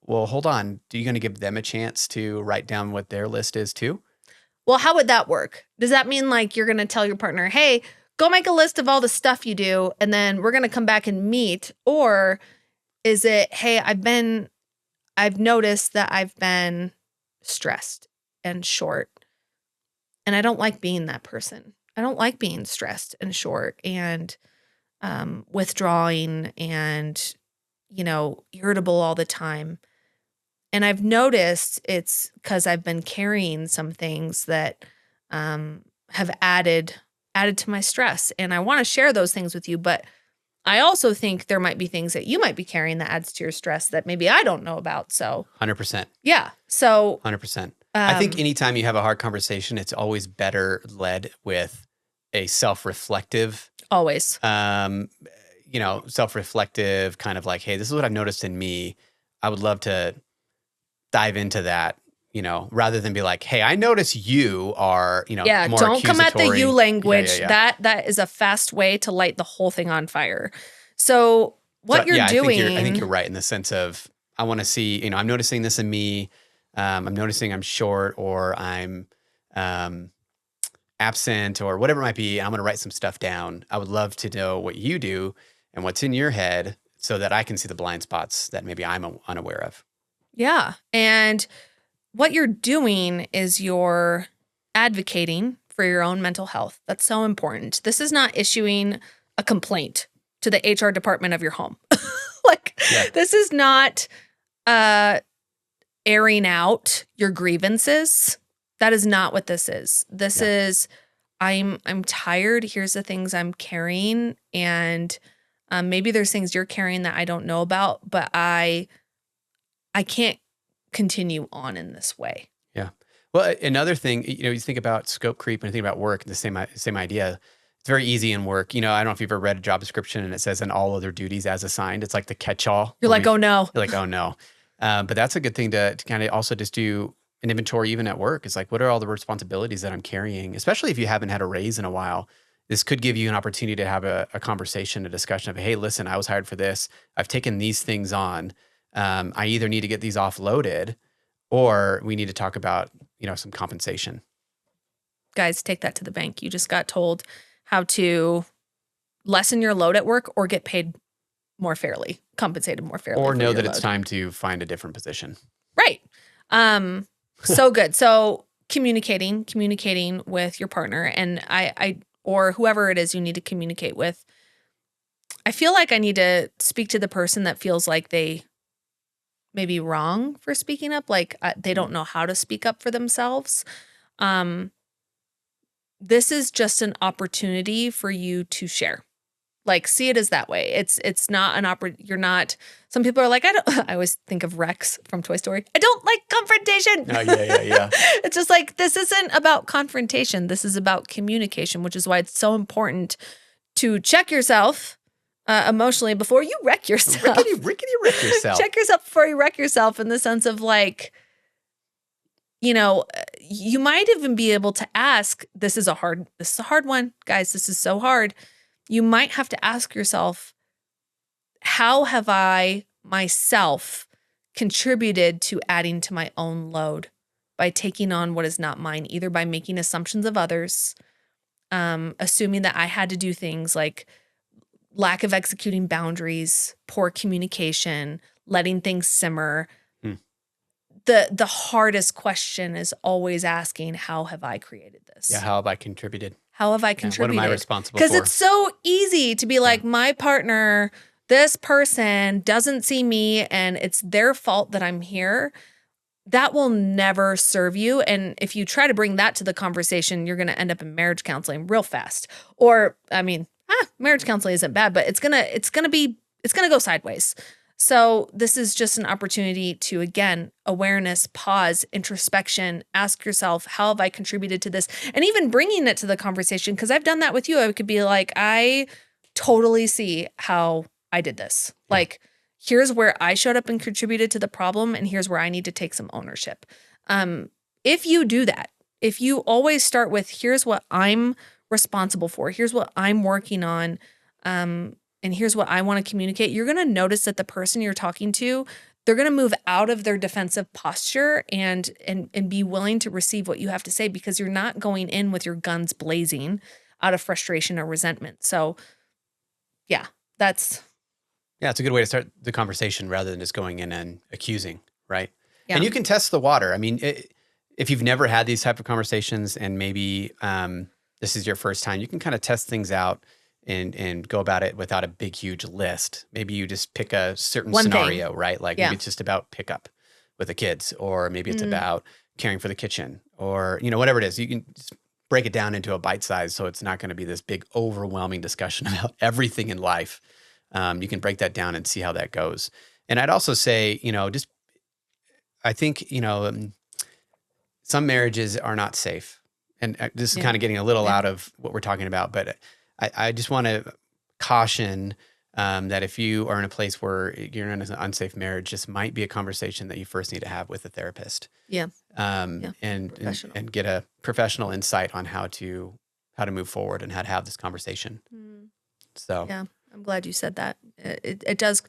well, hold on. Are you going to give them a chance to write down what their list is too? Well, how would that work? Does that mean you're going to tell your partner, hey, go make a list of all the stuff you do, and then we're going to come back and meet? Or is it, hey, I've noticed that I've been stressed and short, and I don't like being that person. I don't like being stressed and short and withdrawing and, irritable all the time. And I've noticed it's because I've been carrying some things that have added to my stress. And I want to share those things with you, but I also think there might be things that you might be carrying that adds to your stress that maybe I don't know about. So 100%. Yeah. So 100%. I think anytime you have a hard conversation, it's always better led with a self-reflective. Always. Self-reflective kind of like, hey, this is what I've noticed in me. I would love to dive into that, rather than be like, hey, I notice you are, more don't come at the you language. Yeah. That is a fast way to light the whole thing on fire. So what you're doing. I think you're right in the sense of, I want to see, I'm noticing this in me. I'm noticing I'm short, or I'm absent, or whatever it might be. I'm going to write some stuff down. I would love to know what you do and what's in your head so that I can see the blind spots that maybe I'm unaware of. Yeah. And what you're doing is you're advocating for your own mental health. That's so important. This is not issuing a complaint to the HR department of your home. This is not airing out your grievances. That is not what this is. This is, I'm tired. Here's the things I'm carrying. And maybe there's things you're carrying that I don't know about, but I can't continue on in this way. Yeah. Well, another thing, you think about scope creep and think about work, the same idea. It's very easy in work. I don't know if you've ever read a job description and it says and all other duties as assigned. It's like the catch-all. You're like, oh no. You're like, oh no. But that's a good thing to kind of also just do an inventory even at work. It's like, what are all the responsibilities that I'm carrying? Especially if you haven't had a raise in a while. This could give you an opportunity to have a conversation, a discussion of, hey, listen, I was hired for this. I've taken these things on. I either need to get these offloaded or we need to talk about, some compensation. Guys, take that to the bank. You just got told how to lessen your load at work or get paid more fairly, compensated more fairly. Or know that it's time to find a different position. Right. So good. So communicating with your partner, and I or whoever it is you need to communicate with. I feel like I need to speak to the person that feels like they maybe wrong for speaking up. Like they don't know how to speak up for themselves. This is just an opportunity for you to share. Like, see it as that way. It's not an you're not, some people are like, I always think of Rex from Toy Story. I don't like confrontation. Oh, yeah. It's just like, this isn't about confrontation. This is about communication, which is why it's so important to check yourself emotionally before you wreck yourself. Rickety wreck yourself. Check yourself before you wreck yourself, in the sense of like, you know, you might even be able to ask, this is a hard one, guys. This is so hard. You might have to ask yourself, how have I myself contributed to adding to my own load by taking on what is not mine, either by making assumptions of others, assuming that I had to do things like lack of executing boundaries, poor communication, letting things simmer. The hardest question is always asking, how have I created this? Yeah, how have I contributed? How have I contributed? What am I responsible for? Because it's so easy to be like, my partner, this person doesn't see me and it's their fault that I'm here. That will never serve you. And if you try to bring that to the conversation, you're going to end up in marriage counseling real fast. Or, I mean, marriage counseling isn't bad, but it's going to go sideways. So this is just an opportunity to, again, awareness, pause, introspection, ask yourself, how have I contributed to this? And even bringing it to the conversation, because I've done that with you. I could be like, I totally see how I did this. Yeah. Like, here's where I showed up and contributed to the problem, and here's where I need to take some ownership. If you do that, if you always start with, here's what I'm responsible for, here's what I'm working on, and here's what I want to communicate, you're going to notice that the person you're talking to, they're going to move out of their defensive posture and be willing to receive what you have to say, because you're not going in with your guns blazing out of frustration or resentment. So yeah, it's a good way to start the conversation rather than just going in and accusing, right? Yeah. And you can test the water. I mean, if you've never had these type of conversations and maybe this is your first time, you can kind of test things out and go about it without a big, huge list. Maybe you just pick a certain scenario, right? Like maybe it's just about pickup with the kids, or maybe it's about caring for the kitchen, or, whatever it is. You can just break it down into a bite size, so it's not going to be this big, overwhelming discussion about everything in life. You can break that down and see how that goes. And I'd also say, I think, some marriages are not safe. And this is kind of getting a little out of what we're talking about, but I just want to caution that if you are in a place where you're in an unsafe marriage, this might be a conversation that you first need to have with a therapist. Yeah. And get a professional insight on how to move forward and how to have this conversation. So yeah, I'm glad you said that. It does.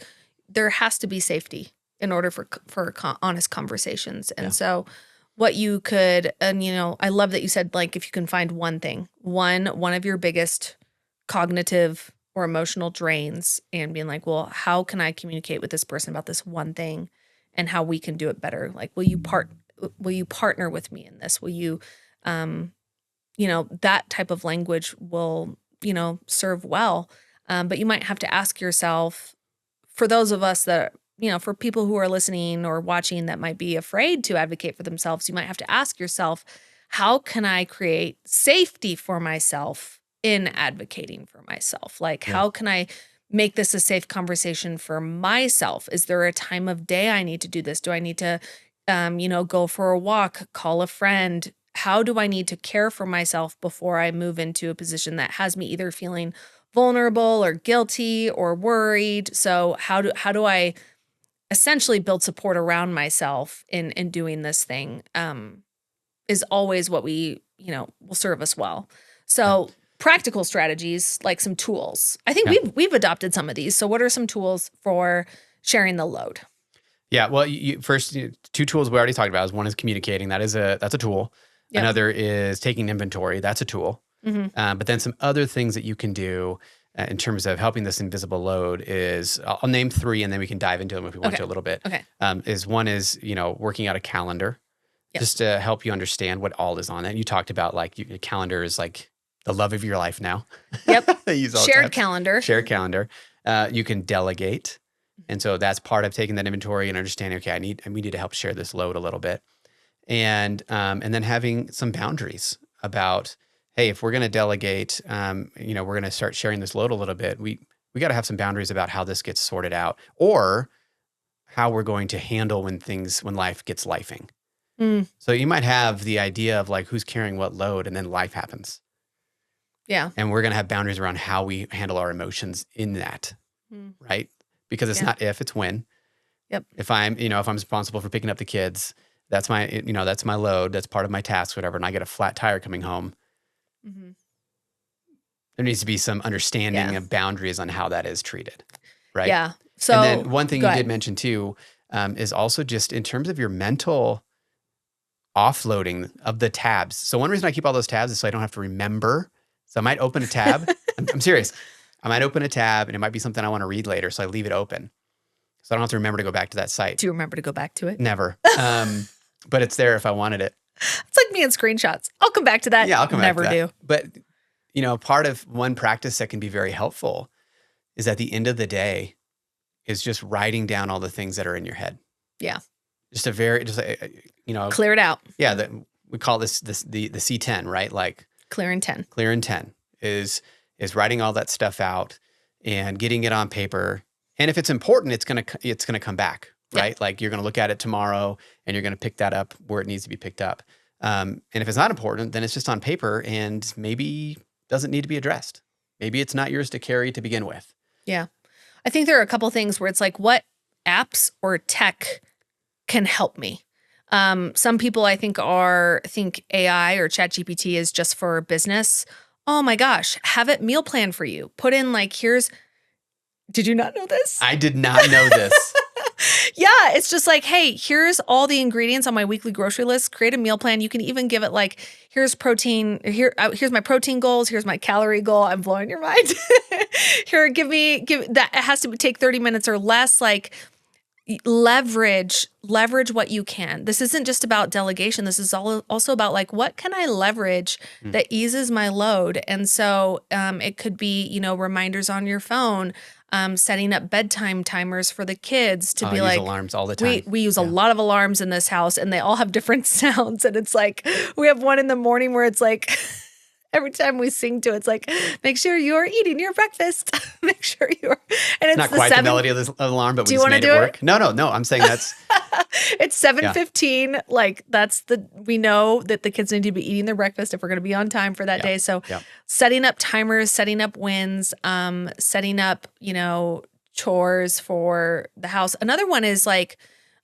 There has to be safety in order for honest conversations, and so. What you could, and I love that you said, like, if you can find one thing, one of your biggest cognitive or emotional drains, and being like, well, how can I communicate with this person about this one thing and how we can do it better? Like, will you partner with me in this? Will you, that type of language will, serve well. But you might have to ask yourself, for those of us that, for people who are listening or watching that might be afraid to advocate for themselves, you might have to ask yourself, how can I create safety for myself in advocating for myself? Like, how can I make this a safe conversation for myself? Is there a time of day I need to do this? Do I need to, go for a walk, call a friend? How do I need to care for myself before I move into a position that has me either feeling vulnerable or guilty or worried? So how do I essentially build support around myself in doing this thing, is always what we, will serve us well. So practical strategies, like some tools. I think we've adopted some of these. So what are some tools for sharing the load? Yeah, well, first, two tools we already talked about. One is communicating. That's a tool. Yep. Another is taking inventory. That's a tool. Mm-hmm. But then some other things that you can do in terms of helping this invisible load is, I'll name three and then we can dive into them if we want to a little bit. Okay. One is, working out a calendar, just to help you understand what all is on it. You talked about like your calendar is like the love of your life now. Yep. Shared calendar. You can delegate. And so that's part of taking that inventory and understanding, okay, we need to help share this load a little bit. And then having some boundaries about, hey, if we're going to delegate, we're going to start sharing this load a little bit. We got to have some boundaries about how this gets sorted out, or how we're going to handle when life gets lifing. So you might have the idea of like who's carrying what load, and then life happens. Yeah. And we're going to have boundaries around how we handle our emotions in that, right? Because it's not if, it's when. Yep. If I'm responsible for picking up the kids, that's my load. That's part of my task, whatever. And I get a flat tire coming home. There needs to be some understanding of boundaries on how that is treated, right? Yeah. So, and then one thing you did mention too is also just in terms of your mental offloading of the tabs. So one reason I keep all those tabs is so I don't have to remember. So I might open a tab. I'm serious. I might open a tab and it might be something I want to read later. So I leave it open. So I don't have to remember to go back to that site. Do you remember to go back to it? Never. But it's there if I wanted it. It's like me in screenshots. I'll come back to that. Yeah, I'll come back to that. Never do. But, part of one practice that can be very helpful is at the end of the day is just writing down all the things that are in your head. Yeah. Clear it out. Yeah. We call this the C10, right? Like clear in 10. Clear in 10 is writing all that stuff out and getting it on paper. And if it's important, it's going to come back, right? Yeah. Like you're going to look at it tomorrow and you're going to pick that up where it needs to be picked up. And if it's not important, then it's just on paper and maybe doesn't need to be addressed. Maybe it's not yours to carry to begin with. Yeah. I think there are a couple things where it's like, what apps or tech can help me? Some people I think AI or ChatGPT is just for business. Oh my gosh, have it meal plan for you. Put in did you not know this? I did not know this. Yeah, it's just like, hey, here's all the ingredients on my weekly grocery list. Create a meal plan. You can even give it here's protein. Here's my protein goals. Here's my calorie goal. I'm blowing your mind. Here, give that. It has to take 30 minutes or less. Leverage what you can. This isn't just about delegation. This is also about what can I leverage that eases my load. And so it could be, reminders on your phone, setting up bedtime timers for the kids to be use alarms all the time. We use a lot of alarms in this house and they all have different sounds. And it's we have one in the morning where it's every time we sing to it, it's make sure you're eating your breakfast. Make sure you're. And it's not quite the melody of the alarm, but we just made it work. No. I'm saying that's. It's 7:15. We know that the kids need to be eating their breakfast if we're going to be on time for that day. So setting up timers, setting up wins, setting up, chores for the house. Another one is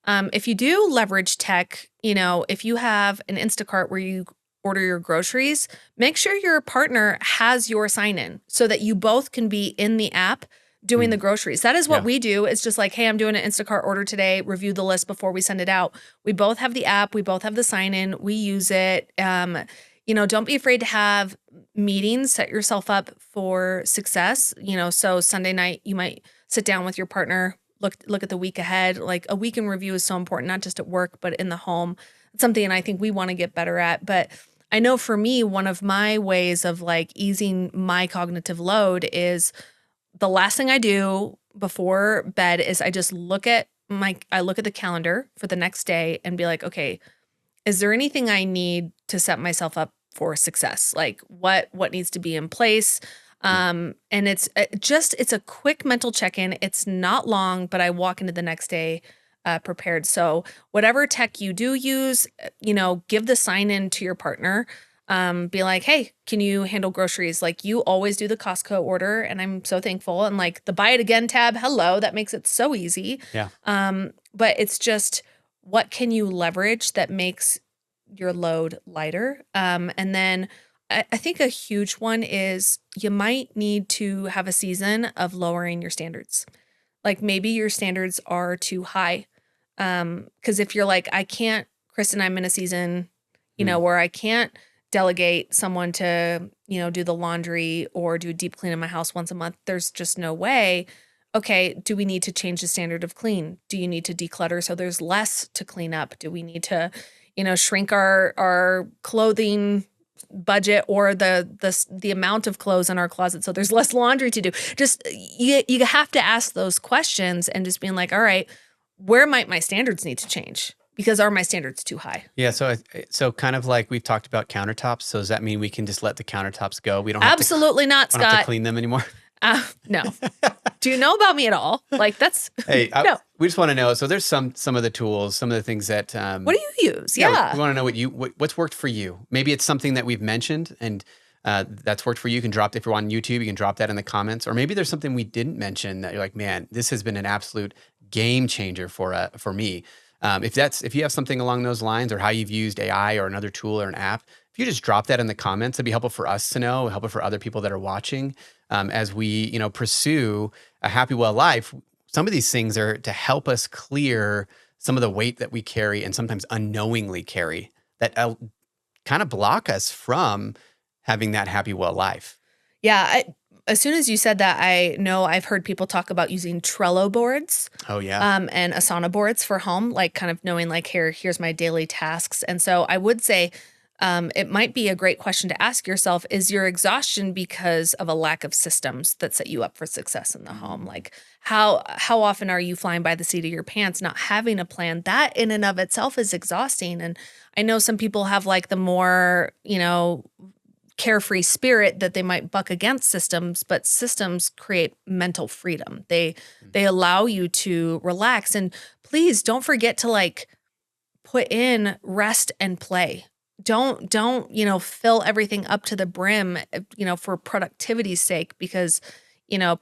if you do leverage tech, if you have an Instacart where you order your groceries, make sure your partner has your sign-in so that you both can be in the app doing the groceries. That is what we do. It's just hey, I'm doing an Instacart order today. Review the list before we send it out. We both have the app. We both have the sign-in. We use it. Don't be afraid to have meetings. Set yourself up for success. So Sunday night, you might sit down with your partner, look at the week ahead. A week in review is so important, not just at work, but in the home. It's something I think we want to get better at. But I know for me, one of my ways of easing my cognitive load is the last thing I do before bed is I just look at the calendar for the next day and be okay, is there anything I need to set myself up for success? What needs to be in place? And it's a quick mental check-in. It's not long, but I walk into the next day prepared. So whatever tech you do use, give the sign in to your partner. Be hey, can you handle groceries? You always do the Costco order, and I'm so thankful. And the buy it again tab, hello, that makes it so easy. Yeah. But it's just what can you leverage that makes your load lighter? And then I think a huge one is you might need to have a season of lowering your standards. Maybe your standards are too high. Because if you're I can't, Kristen, I'm in a season, where I can't delegate someone to, do the laundry or do a deep clean in my house once a month. There's just no way. Okay, do we need to change the standard of clean? Do you need to declutter so there's less to clean up? Do we need to, shrink our clothing budget or the amount of clothes in our closet, so there's less laundry to do. Just you have to ask those questions and just being like, all right, where might my standards need to change? Because are my standards too high? Yeah. So kind of like we've talked about countertops. So does that mean we can just let the countertops go? We don't Absolutely not, we don't have to Scott. clean them anymore. No. Do you know about me at all? Like that's Hey, no. we just want to know. So there's some of the tools, some of the things that. What do you use? Yeah. We want to know what's worked for you. Maybe it's something that we've mentioned and that's worked for you. You can drop it if you're on YouTube. You can drop that in the comments, or maybe there's something we didn't mention that you're like, man, this has been an absolute game changer for me. If you have something along those lines, or how you've used AI or another tool or an app, if you just drop that in the comments, it'd be helpful for us to know, helpful for other people that are watching as we pursue a happy, well life. Some of these things are to help us clear some of the weight that we carry and sometimes unknowingly carry that kind of block us from having that happy, well life. Yeah. As soon as you said that, I know I've heard people talk about using Trello boards. Oh yeah. And Asana boards for home, like kind of knowing like, here's my daily tasks. And so I would say it might be a great question to ask yourself, is your exhaustion because of a lack of systems that set you up for success in the home? Like how often are you flying by the seat of your pants, not having a plan? That in and of itself is exhausting. And I know some people have like the more, carefree spirit that they might buck against systems, but systems create mental freedom. They allow you to relax. And please don't forget to like put in rest and play. Don't fill everything up to the brim, for productivity's sake, because,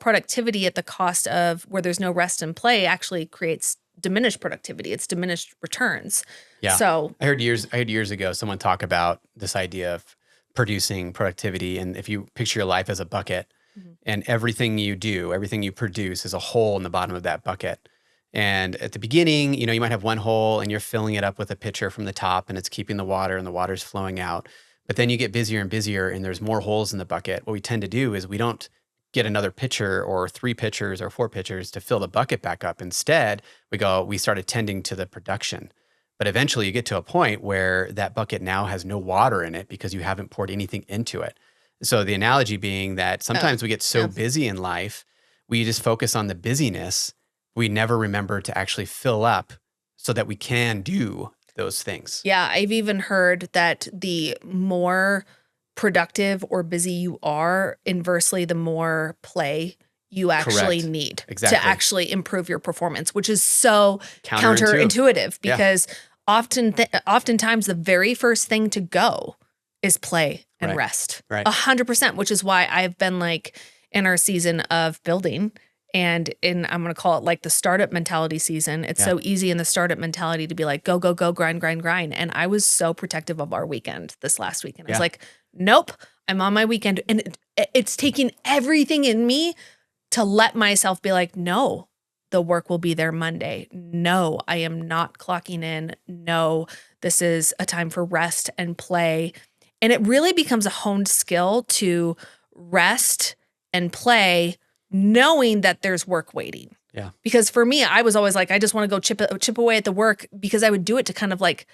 productivity at the cost of where there's no rest and play actually creates diminished productivity. It's diminished returns. Yeah. So I heard years ago someone talk about this idea of producing productivity. And if you picture your life as a bucket, and everything you do, everything you produce is a hole in the bottom of that bucket. And at the beginning, you might have one hole and you're filling it up with a pitcher from the top and it's keeping the water and the water's flowing out. But then you get busier and busier and there's more holes in the bucket. What we tend to do is we don't get another pitcher or 3 pitchers or 4 pitchers to fill the bucket back up. Instead, we start attending to the production. But eventually you get to a point where that bucket now has no water in it because you haven't poured anything into it. So the analogy being that sometimes we get so busy in life, we just focus on the busyness. We never remember to actually fill up so that we can do those things. Yeah, I've even heard that the more productive or busy you are, inversely, the more play you actually need to actually improve your performance, which is so counterintuitive because oftentimes the very first thing to go is play and rest. 100%, which is why I've been like in our season of building and I'm going to call it like the startup mentality season. It's so easy in the startup mentality to be like, go, go, go, grind, grind, grind. And I was so protective of our weekend this last weekend. I was like, nope, I'm on my weekend. And it's taking everything in me to let myself be like, no, the work will be there Monday. No, I am not clocking in. No, this is a time for rest and play. And it really becomes a honed skill to rest and play, knowing that there's work waiting. Yeah. Because for me, I was always like, I just want to go chip away at the work because I would do it to kind of like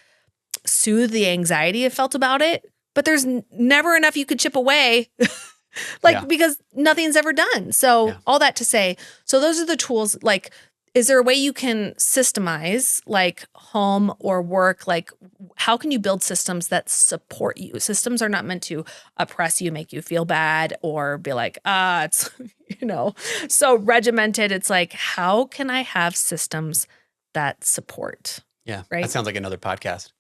soothe the anxiety I felt about it. But there's never enough you could chip away. Because nothing's ever done. So all that to say, so those are the tools. Like, is there a way you can systemize like home or work? Like, how can you build systems that support you? Systems are not meant to oppress you, make you feel bad, or be like, it's, so regimented. It's like, how can I have systems that support? Yeah. Right. That sounds like another podcast.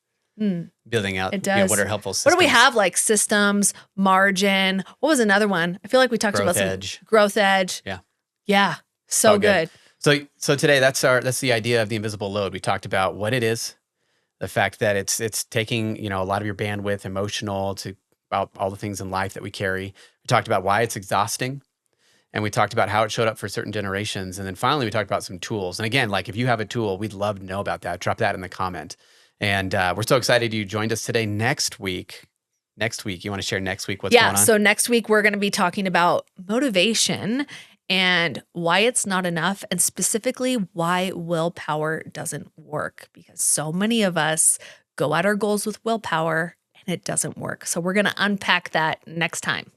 Building out it does. What are helpful systems. What do we have? Like systems, margin. What was another one? I feel like we talked about growth edge. Yeah. Yeah. So good. So today that's the idea of the invisible load. We talked about what it is, the fact that it's taking, a lot of your bandwidth, emotional, to about all the things in life that we carry. We talked about why it's exhausting. And we talked about how it showed up for certain generations. And then finally, we talked about some tools. And again, like if you have a tool, we'd love to know about that. Drop that in the comment. And we're so excited you joined us today. Next week, you want to share next week what's going on? So next week, we're going to be talking about motivation and why it's not enough, and specifically why willpower doesn't work. Because so many of us go at our goals with willpower and it doesn't work. So we're going to unpack that next time.